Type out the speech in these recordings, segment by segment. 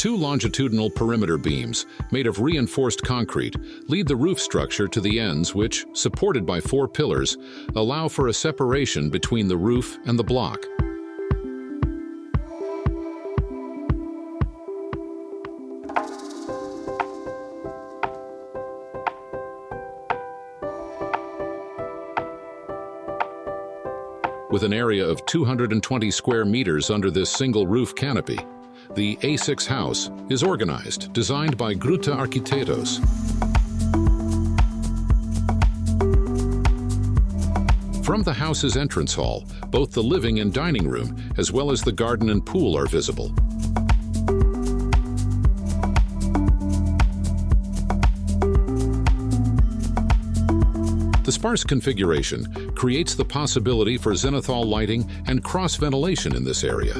Two longitudinal perimeter beams, made of reinforced concrete, lead the roof structure to the ends which, supported by 4 pillars, allow for a separation between the roof and the block. With an area of 220 square meters under this single roof canopy, the A6 house is organized, designed by Gruta Arquitetos. From the house's entrance hall, both the living and dining room, as well as the garden and pool, are visible. The sparse configuration creates the possibility for zenithal lighting and cross-ventilation in this area.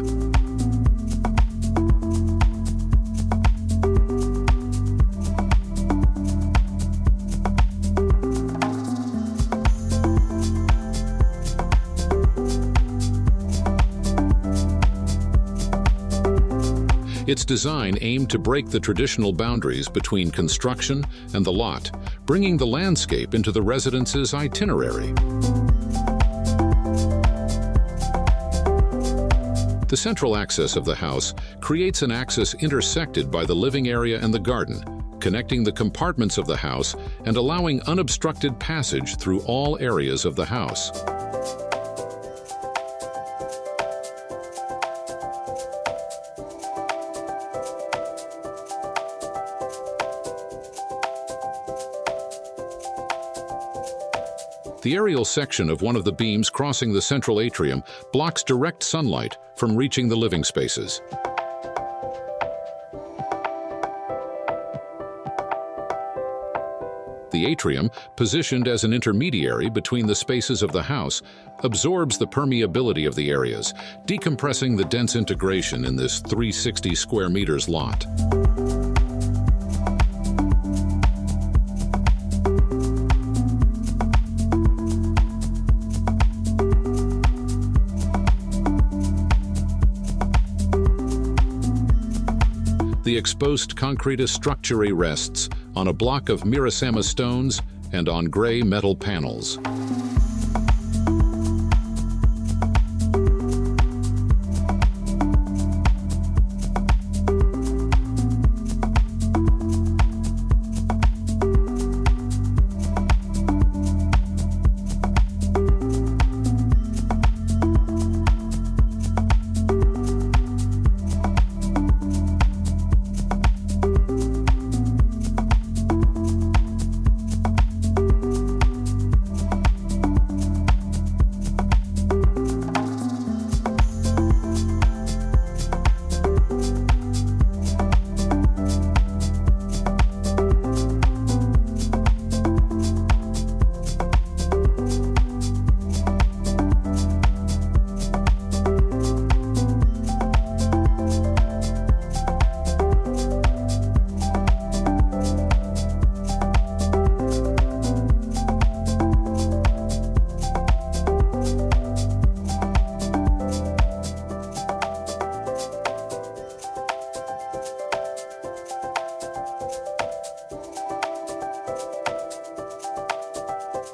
Its design aimed to break the traditional boundaries between construction and the lot, bringing the landscape into the residence's itinerary. The central axis of the house creates an axis intersected by the living area and the garden, connecting the compartments of the house and allowing unobstructed passage through all areas of the house. The aerial section of one of the beams crossing the central atrium blocks direct sunlight from reaching the living spaces. The atrium, positioned as an intermediary between the spaces of the house, absorbs the permeability of the areas, decompressing the dense integration in this 360 square meters lot. The exposed concrete structure rests on a block of Mirasama stones and on gray metal panels.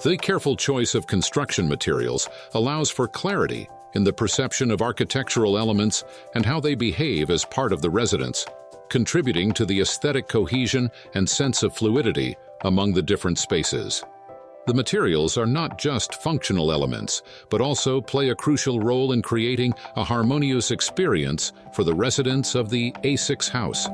The careful choice of construction materials allows for clarity in the perception of architectural elements and how they behave as part of the residence, contributing to the aesthetic cohesion and sense of fluidity among the different spaces. The materials are not just functional elements, but also play a crucial role in creating a harmonious experience for the residents of the A6 house.